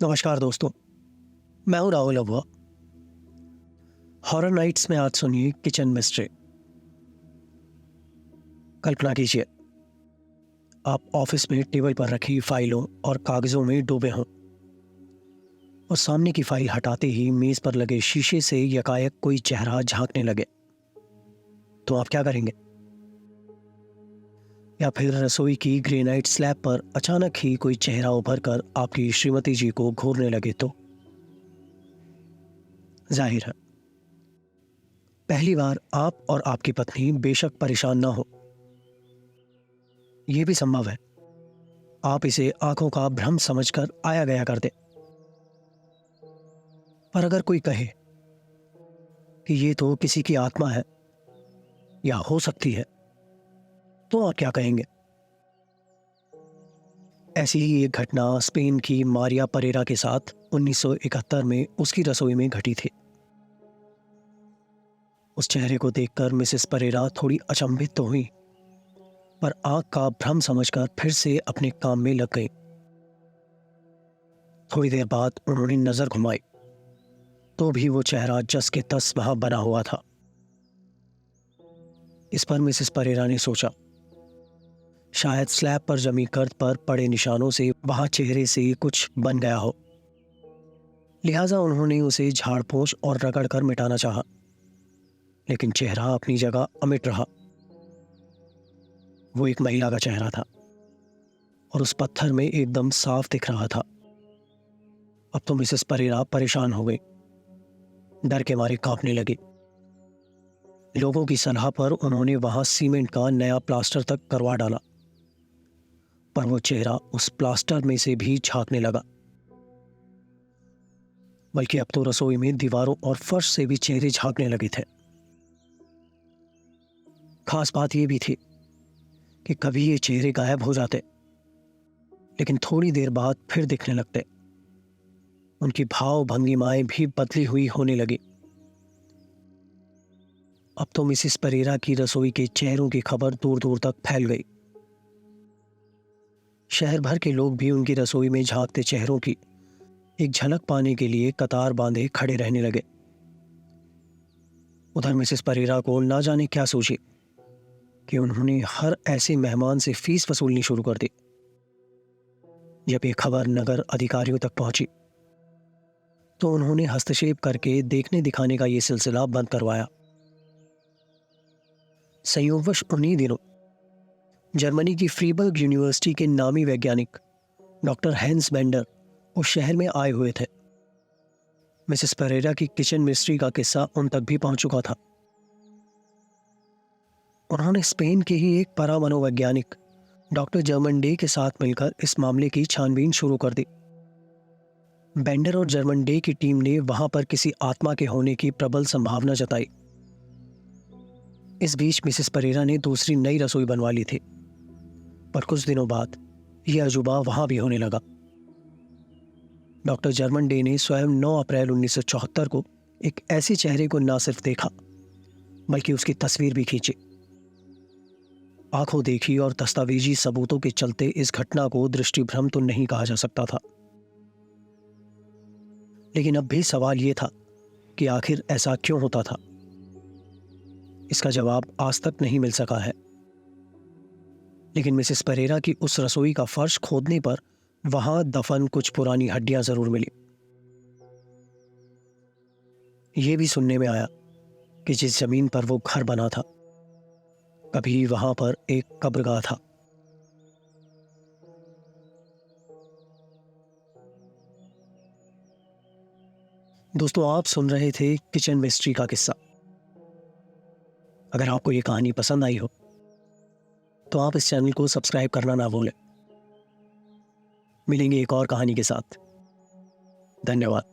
नमस्कार दोस्तों, मैं हूं राहुल अबुआ। हॉरर नाइट्स में आज सुनिए किचन मिस्ट्री। कल्पना कीजिए, आप ऑफिस में टेबल पर रखी फाइलों और कागजों में डूबे हों और सामने की फाइल हटाते ही मेज पर लगे शीशे से यकायक कोई चेहरा झांकने लगे। तो आप क्या करेंगे? या फिर रसोई की ग्रेनाइट स्लैब पर अचानक ही कोई चेहरा उभर कर आपकी श्रीमती जी को घूरने लगे तो? जाहिर है, पहली बार आप और आपकी पत्नी बेशक परेशान ना हो। यह भी संभव है आप इसे आंखों का भ्रम समझकर आया गया कर दे। पर अगर कोई कहे कि ये तो किसी की आत्मा है या हो सकती है, तो आप क्या कहेंगे? ऐसी ही एक घटना स्पेन की मारिया परेरा के साथ 1971 में उसकी रसोई में घटी थी। उस चेहरे को देखकर मिसेस परेरा थोड़ी अचंभित तो हुई, पर आंख का भ्रम समझकर फिर से अपने काम में लग गई। थोड़ी देर बाद उन्होंने नजर घुमाई तो भी वो चेहरा जस के तस वहां बना हुआ था। इस पर मिसेस परेरा ने सोचा, शायद स्लैब पर जमी गर्द पर पड़े निशानों से वहां चेहरे से कुछ बन गया हो। लिहाजा उन्होंने उसे झाड़ पोंछ और रगड़ कर मिटाना चाहा, लेकिन चेहरा अपनी जगह अमिट रहा। वो एक महिला का चेहरा था और उस पत्थर में एकदम साफ दिख रहा था। अब तो मिसेस परेरा परेशान हो गई, डर के मारे कांपने लगी। लोगों की सलाह पर उन्होंने वहां सीमेंट का नया प्लास्टर तक करवा डाला, पर वो चेहरा उस प्लास्टर में से भी झांकने लगा। बल्कि अब तो रसोई में दीवारों और फर्श से भी चेहरे झांकने लगे थे। खास बात यह भी थी कि कभी ये चेहरे गायब हो जाते, लेकिन थोड़ी देर बाद फिर दिखने लगते। उनकी भाव भंगिमाएं भी बदली हुई होने लगी। अब तो मिसेस परेरा की रसोई के चेहरों की खबर दूर दूर तक फैल गई। शहर भर के लोग भी उनकी रसोई में झांकते चेहरों की एक झलक पाने के लिए कतार बांधे खड़े रहने लगे। उधर मिसेस परेरा को ना जाने क्या सोची कि उन्होंने हर ऐसे मेहमान से फीस वसूलनी शुरू कर दी। जब ये खबर नगर अधिकारियों तक पहुंची तो उन्होंने हस्तक्षेप करके देखने दिखाने का यह सिलसिला बंद करवाया। संयोगवश उन्हीं दिनों जर्मनी की फ्रीबर्ग यूनिवर्सिटी के नामी वैज्ञानिक डॉक्टर हैंस बेंडर उस शहर में आए हुए थे। मिसेस परेरा की किचन मिस्ट्री का किस्सा उन तक भी पहुंच चुका था। उन्होंने स्पेन के ही एक परामनोवैज्ञानिक डॉक्टर जर्मन डे के साथ मिलकर इस मामले की छानबीन शुरू कर दी। बेंडर और जर्मन डे की टीम ने वहां पर किसी आत्मा के होने की प्रबल संभावना जताई। इस बीच मिसेस परेरा ने दूसरी नई रसोई बनवा ली थी, पर कुछ दिनों बाद यह अजूबा वहां भी होने लगा। डॉक्टर जर्मन डे ने स्वयं 9 अप्रैल 1974 को एक ऐसे चेहरे को ना सिर्फ देखा, बल्कि उसकी तस्वीर भी खींची। आंखों देखी और दस्तावेजी सबूतों के चलते इस घटना को दृष्टिभ्रम तो नहीं कहा जा सकता था, लेकिन अब भी सवाल यह था कि आखिर ऐसा क्यों होता था। इसका जवाब आज तक नहीं मिल सका है। लेकिन मिसेस परेरा की उस रसोई का फर्श खोदने पर वहां दफन कुछ पुरानी हड्डियां जरूर मिली। यह भी सुनने में आया कि जिस जमीन पर वो घर बना था, कभी वहां पर एक कब्रगाह था। दोस्तों, आप सुन रहे थे किचन मिस्ट्री का किस्सा। अगर आपको यह कहानी पसंद आई हो तो आप इस चैनल को सब्सक्राइब करना ना भूलें। मिलेंगे एक और कहानी के साथ। धन्यवाद।